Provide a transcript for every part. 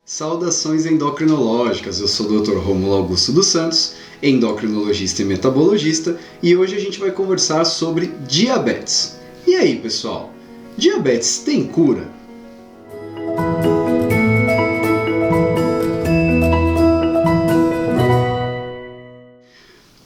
Saudações endocrinológicas, eu sou o Dr. Rômulo Augusto dos Santos, endocrinologista e metabologista, e hoje a gente vai conversar sobre diabetes. E aí, pessoal, diabetes tem cura?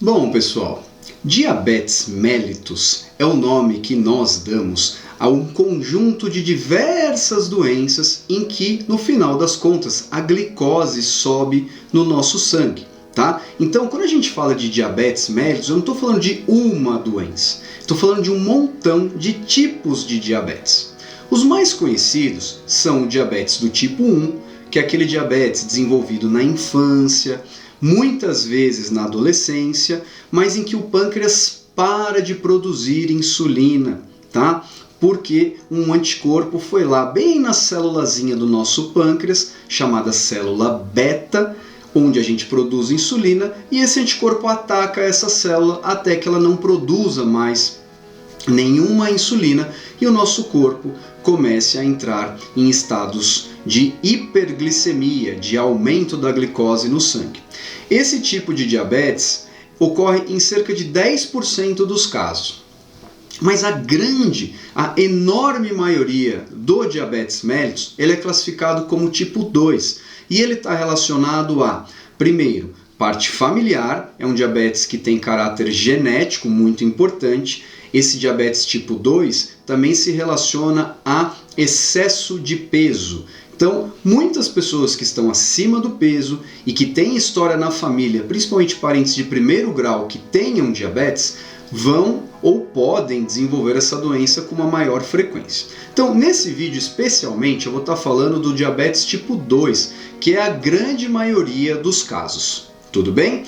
Bom, pessoal, diabetes mellitus é o nome que nós damos a um conjunto de diversas doenças em que, no final das contas, a glicose sobe no nosso sangue, tá? Então, quando a gente fala de diabetes mellitus, eu não estou falando de uma doença, estou falando de um montão de tipos de diabetes. Os mais conhecidos são o diabetes do tipo 1, que é aquele diabetes desenvolvido na infância, muitas vezes na adolescência, mas em que o pâncreas para de produzir insulina, tá? Porque um anticorpo foi lá bem na célulazinha do nosso pâncreas, chamada célula beta, onde a gente produz insulina, e esse anticorpo ataca essa célula até que ela não produza mais nenhuma insulina e o nosso corpo comece a entrar em estados de hiperglicemia, de aumento da glicose no sangue. Esse tipo de diabetes ocorre em cerca de 10% dos casos. Mas a enorme maioria do diabetes mellitus, ele é classificado como tipo 2. E ele está relacionado a, primeiro, parte familiar, é um diabetes que tem caráter genético muito importante. Esse diabetes tipo 2 também se relaciona a excesso de peso. Então, muitas pessoas que estão acima do peso e que têm história na família, principalmente parentes de primeiro grau que tenham diabetes, vão ou podem desenvolver essa doença com uma maior frequência. Então, nesse vídeo especialmente, eu vou estar falando do diabetes tipo 2, que é a grande maioria dos casos. Tudo bem?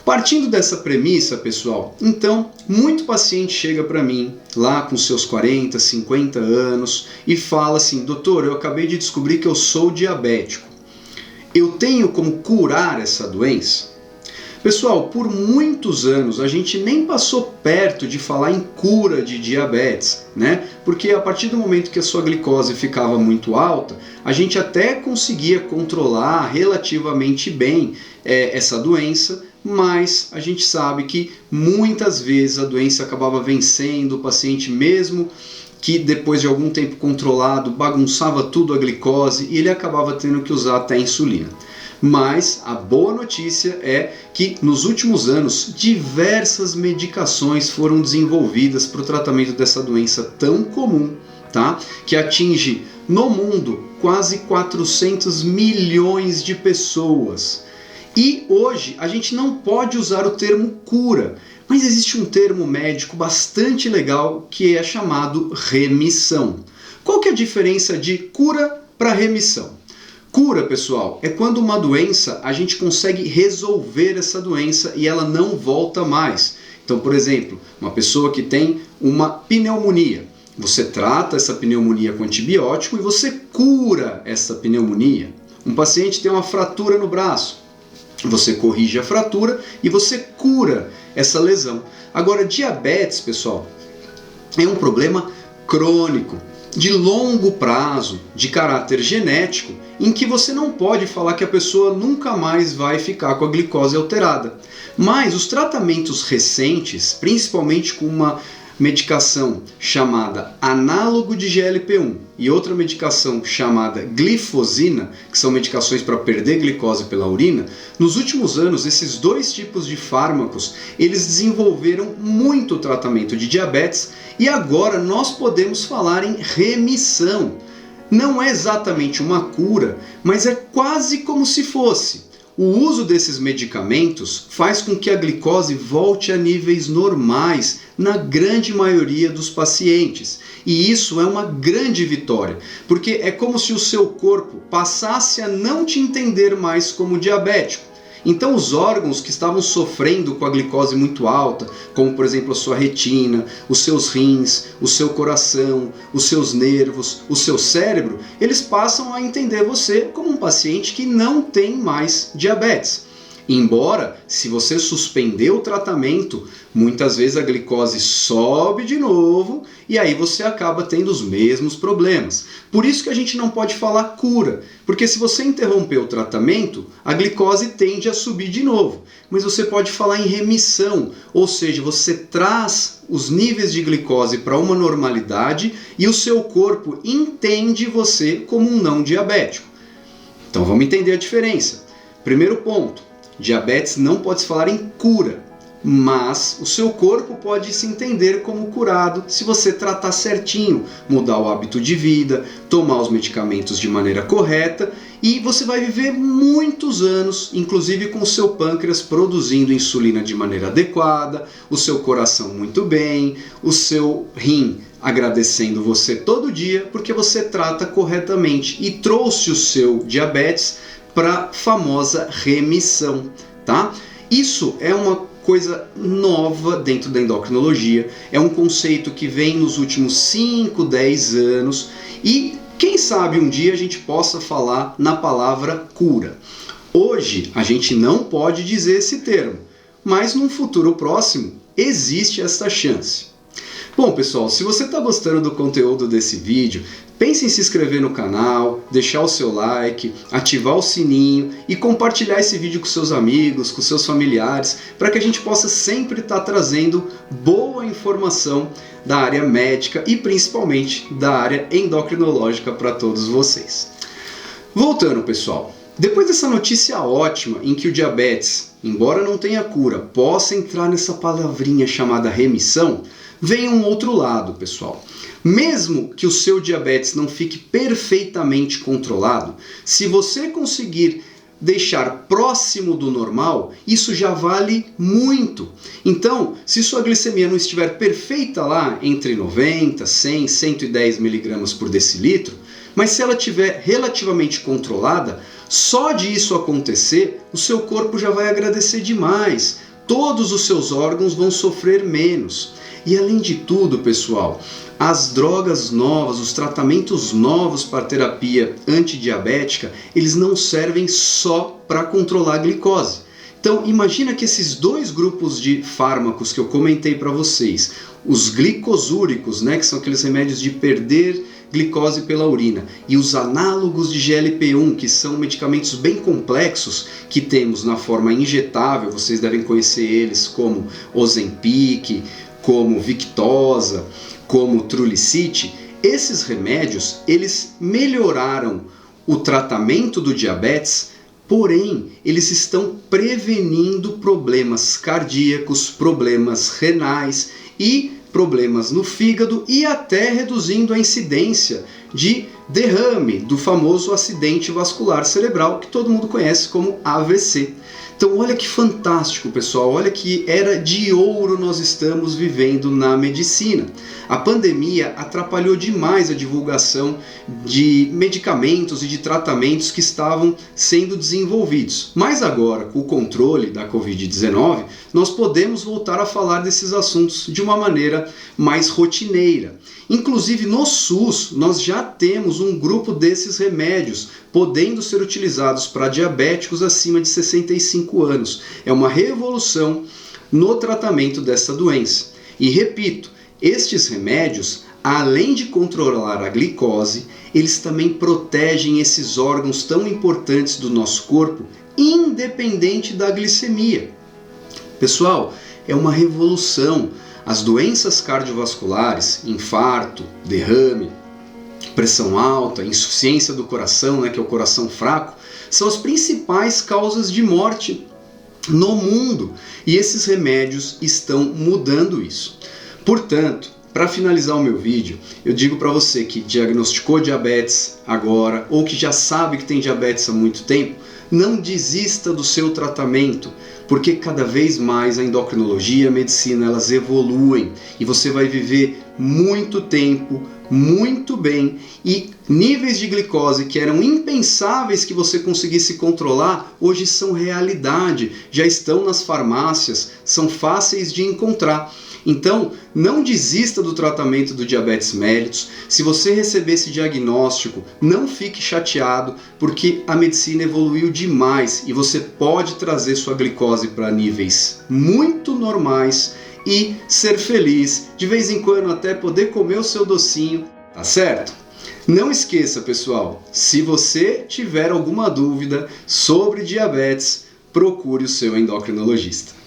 Partindo dessa premissa, pessoal, então, muito paciente chega para mim, lá com seus 40, 50 anos, e fala assim: doutor, eu acabei de descobrir que eu sou diabético. Eu tenho como curar essa doença? Pessoal, por muitos anos a gente nem passou perto de falar em cura de diabetes, né? Porque a partir do momento que a sua glicose ficava muito alta, a gente até conseguia controlar relativamente bem essa doença, mas a gente sabe que muitas vezes a doença acabava vencendo o paciente, mesmo que depois de algum tempo controlado bagunçava tudo a glicose e ele acabava tendo que usar até insulina. Mas a boa notícia é que nos últimos anos diversas medicações foram desenvolvidas para o tratamento dessa doença tão comum, tá? Que atinge no mundo quase 400 milhões de pessoas. E hoje a gente não pode usar o termo cura, mas existe um termo médico bastante legal que é chamado remissão. Qual que é a diferença de cura para remissão? Cura, pessoal, é quando uma doença, a gente consegue resolver essa doença e ela não volta mais. Então, por exemplo, uma pessoa que tem uma pneumonia, você trata essa pneumonia com antibiótico e você cura essa pneumonia. Um paciente tem uma fratura no braço, você corrige a fratura e você cura essa lesão. Agora, diabetes, pessoal, é um problema crônico, de longo prazo, de caráter genético, em que você não pode falar que a pessoa nunca mais vai ficar com a glicose alterada. Mas os tratamentos recentes, principalmente com uma medicação chamada análogo de GLP-1 e outra medicação chamada glifosina, que são medicações para perder glicose pela urina, nos últimos anos esses dois tipos de fármacos, eles desenvolveram muito o tratamento de diabetes e agora nós podemos falar em remissão. Não é exatamente uma cura, mas é quase como se fosse. O uso desses medicamentos faz com que a glicose volte a níveis normais na grande maioria dos pacientes. E isso é uma grande vitória, porque é como se o seu corpo passasse a não te entender mais como diabético. Então os órgãos que estavam sofrendo com a glicose muito alta, como por exemplo a sua retina, os seus rins, o seu coração, os seus nervos, o seu cérebro, eles passam a entender você como um paciente que não tem mais diabetes. Embora, se você suspender o tratamento, muitas vezes a glicose sobe de novo e aí você acaba tendo os mesmos problemas. Por isso que a gente não pode falar cura, porque se você interromper o tratamento, a glicose tende a subir de novo. Mas você pode falar em remissão, ou seja, você traz os níveis de glicose para uma normalidade e o seu corpo entende você como um não diabético. Então vamos entender a diferença. Primeiro ponto. Diabetes não pode se falar em cura, mas o seu corpo pode se entender como curado se você tratar certinho, mudar o hábito de vida, tomar os medicamentos de maneira correta e você vai viver muitos anos, inclusive com o seu pâncreas produzindo insulina de maneira adequada, o seu coração muito bem, o seu rim agradecendo você todo dia porque você trata corretamente e trouxe o seu diabetes para a famosa remissão, tá? Isso é uma coisa nova dentro da endocrinologia, é um conceito que vem nos últimos 5, 10 anos e quem sabe um dia a gente possa falar na palavra cura. Hoje a gente não pode dizer esse termo, mas num futuro próximo existe essa chance. Bom pessoal, se você está gostando do conteúdo desse vídeo, pense em se inscrever no canal, deixar o seu like, ativar o sininho e compartilhar esse vídeo com seus amigos, com seus familiares, para que a gente possa sempre estar trazendo boa informação da área médica e principalmente da área endocrinológica para todos vocês. Voltando pessoal, depois dessa notícia ótima em que o diabetes, embora não tenha cura, possa entrar nessa palavrinha chamada remissão, vem um outro lado, pessoal. Mesmo que o seu diabetes não fique perfeitamente controlado, se você conseguir deixar próximo do normal, isso já vale muito. Então, se sua glicemia não estiver perfeita lá entre 90, 100, 110 mg por decilitro, mas se ela estiver relativamente controlada, só de isso acontecer, o seu corpo já vai agradecer demais. Todos os seus órgãos vão sofrer menos. E além de tudo, pessoal, as drogas novas, os tratamentos novos para terapia antidiabética, eles não servem só para controlar a glicose. Então, imagina que esses dois grupos de fármacos que eu comentei para vocês, os glicosúricos, né, que são aqueles remédios de perder glicose pela urina, e os análogos de GLP-1, que são medicamentos bem complexos que temos na forma injetável, vocês devem conhecer eles como Ozempic, como Victoza, como Trulicity, esses remédios, eles melhoraram o tratamento do diabetes, porém, eles estão prevenindo problemas cardíacos, problemas renais e problemas no fígado e até reduzindo a incidência de derrame, do famoso acidente vascular cerebral, que todo mundo conhece como AVC. Então olha que fantástico, pessoal, olha que era de ouro nós estamos vivendo na medicina. A pandemia atrapalhou demais a divulgação de medicamentos e de tratamentos que estavam sendo desenvolvidos. Mas agora, com o controle da Covid-19, nós podemos voltar a falar desses assuntos de uma maneira mais rotineira. Inclusive no SUS, nós já temos um grupo desses remédios podendo ser utilizados para diabéticos acima de 65 anos. É uma revolução no tratamento dessa doença. E repito, estes remédios, além de controlar a glicose, eles também protegem esses órgãos tão importantes do nosso corpo, independente da glicemia. Pessoal, é uma revolução. As doenças cardiovasculares, infarto, derrame, pressão alta, insuficiência do coração, né, que é o coração fraco, são as principais causas de morte no mundo. E esses remédios estão mudando isso. Portanto, para finalizar o meu vídeo, eu digo para você que diagnosticou diabetes agora ou que já sabe que tem diabetes há muito tempo, não desista do seu tratamento, porque cada vez mais a endocrinologia e a medicina elas evoluem e você vai viver muito tempo, muito bem, e níveis de glicose que eram impensáveis que você conseguisse controlar, hoje são realidade, já estão nas farmácias, são fáceis de encontrar. Então, não desista do tratamento do diabetes mellitus. Se você receber esse diagnóstico, não fique chateado, porque a medicina evoluiu demais e você pode trazer sua glicose para níveis muito normais e ser feliz, de vez em quando até poder comer o seu docinho, tá certo? Não esqueça, pessoal, se você tiver alguma dúvida sobre diabetes, procure o seu endocrinologista.